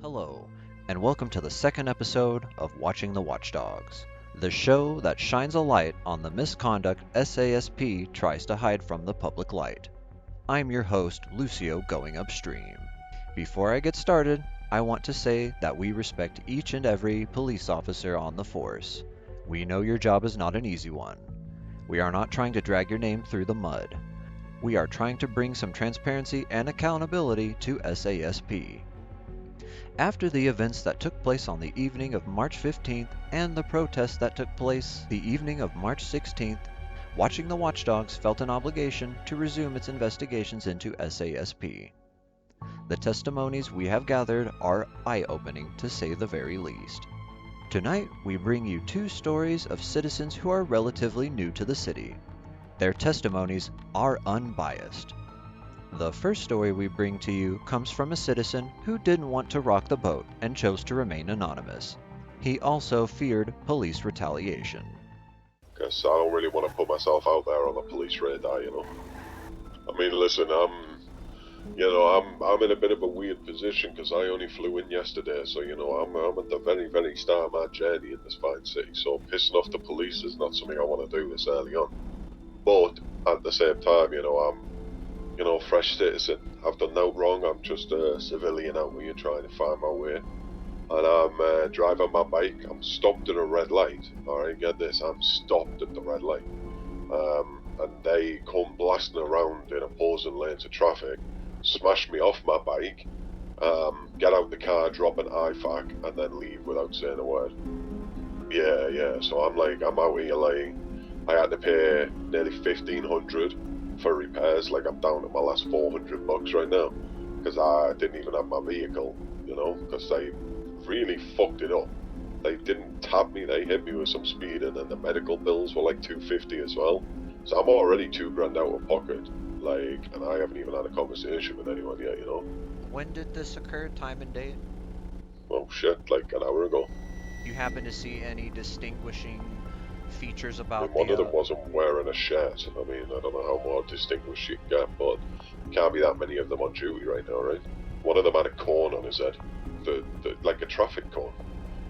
Hello, and welcome to the second episode of Watching the Watchdogs, the show that shines a light on the misconduct SASP tries to hide from the public light. I'm your host, Lucio Going Upstream. Before I get started, I want to say that we respect each and every police officer on the force. We know your job is not an easy one. We are not trying to drag your name through the mud. We are trying to bring some transparency and accountability to SASP. After the events that took place on the evening of March 15th and the protests that took place the evening of March 16th, Watching the Watchdogs felt an obligation to resume its investigations into SASP. The testimonies we have gathered are eye-opening to say the very least. Tonight, we bring you two stories of citizens who are relatively new to the city. Their testimonies are unbiased. The first story we bring to you comes from a citizen who didn't want to rock the boat and chose to remain anonymous. He also feared police retaliation. Guess I don't really want to put myself out there on the police radar. I mean, listen, I'm in a bit of a weird position because I only flew in yesterday, so, I'm at the very, very start of my journey in this fine city, so pissing off the police is not something I want to do this early on. But, at the same time, I'm fresh citizen. I've done no wrong. I'm just a civilian out here trying to find my way. And I'm driving my bike. I'm stopped at a red light. Alright, get this. I'm stopped at the red light. And they come blasting around in opposing lanes of traffic, smash me off my bike, get out the car, drop an IFAC, and then leave without saying a word. Yeah. So I'm out here like, I had to pay nearly $1,500 for repairs. Like, I'm down to my last $400 right now because I didn't even have my vehicle, because they really fucked it up. They didn't tap me, they hit me with some speed, and then the medical bills were like $250 as well. So I'm already $2,000 out of pocket, and I haven't even had a conversation with anyone yet. When did this occur, time and date? Oh shit, like an hour ago. You happen to see any distinguishing features I about mean, one of them wasn't wearing a shirt. I mean, I don't know how more distinguished you can get, but can't be that many of them on duty right now, right? One of them had a cone on his head, like a traffic cone.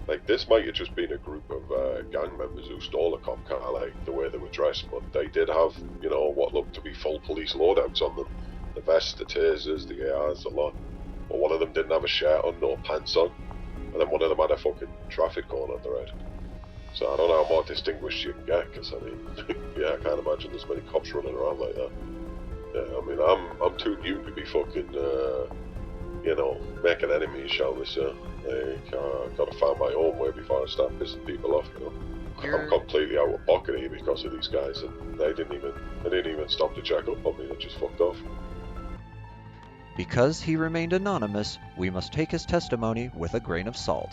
Like, this might have just been a group of gang members who stole a cop car, like the way they were dressed, but they did have, what looked to be full police loadouts on them. The vests, the tasers, the ARs, the lot. But one of them didn't have a shirt on, no pants on, and then one of them had a fucking traffic cone on their head. So I don't know how more distinguished you can get, because, I mean, yeah, I can't imagine there's many cops running around like that. Yeah, I mean, I'm too new to be fucking, making enemies, shall we say. Gotta find my own way before I start pissing people off, I'm completely out of pocket here because of these guys, and they didn't even stop to check up on me, they just fucked off. Because he remained anonymous, we must take his testimony with a grain of salt.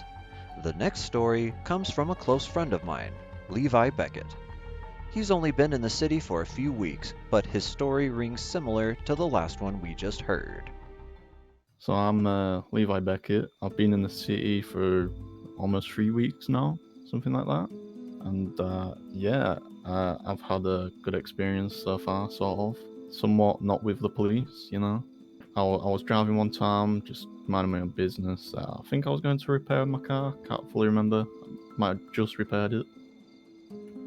The next story comes from a close friend of mine, Levi Beckett. He's only been in the city for a few weeks, but his story rings similar to the last one we just heard. So I'm Levi Beckett. I've been in the city for almost 3 weeks now, something like that. And I've had a good experience so far, sort of. Somewhat not with the police, I was driving one time, just minding my own business. I think I was going to repair my car, can't fully remember. Might have just repaired it.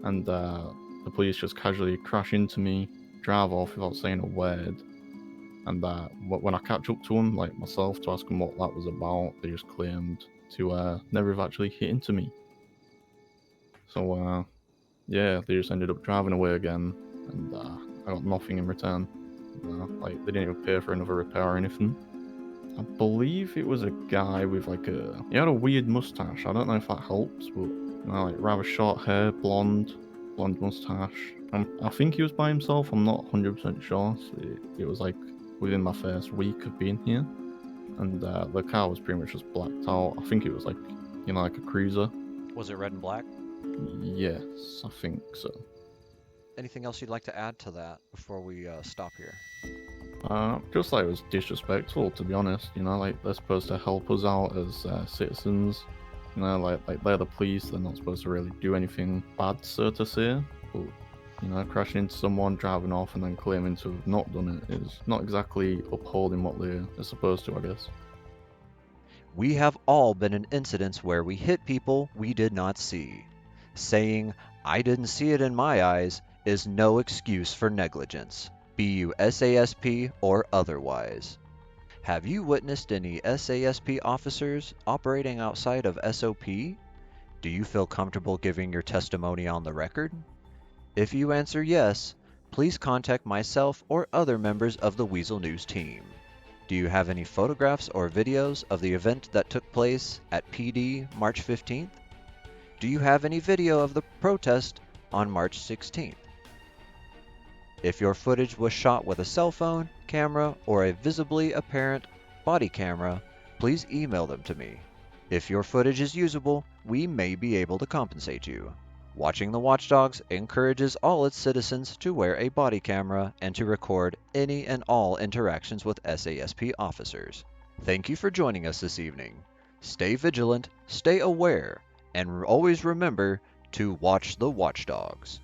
And the police just casually crash into me, drive off without saying a word. And when I catch up to them, like myself, to ask them what that was about, they just claimed to never have actually hit into me. So, they just ended up driving away again, and I got nothing in return. They didn't even pay for another repair or anything. I believe it was a guy with he had a weird mustache. I don't know if that helps, but rather short hair, blonde mustache. I think he was by himself. I'm not 100% sure. So it was within my first week of being here, and the car was pretty much just blacked out. I think it was like a cruiser. Was it red and black? Yes, I think so. Anything else you'd like to add to that before we stop here? Just it was disrespectful, to be honest. They're supposed to help us out as citizens. They're the police. They're not supposed to really do anything bad, so to say. But crashing into someone, driving off, and then claiming to have not done it is not exactly upholding what they're supposed to, I guess. We have all been in incidents where we hit people we did not see. Saying, "I didn't see it in my eyes," is no excuse for negligence, be you SASP or otherwise. Have you witnessed any SASP officers operating outside of SOP? Do you feel comfortable giving your testimony on the record? If you answer yes, please contact myself or other members of the Weazel News team. Do you have any photographs or videos of the event that took place at PD March 15th? Do you have any video of the protest on March 16th? If your footage was shot with a cell phone, camera, or a visibly apparent body camera, please email them to me. If your footage is usable, we may be able to compensate you. Watching the Watchdogs encourages all its citizens to wear a body camera and to record any and all interactions with SASP officers. Thank you for joining us this evening. Stay vigilant, stay aware, and always remember to watch the Watchdogs.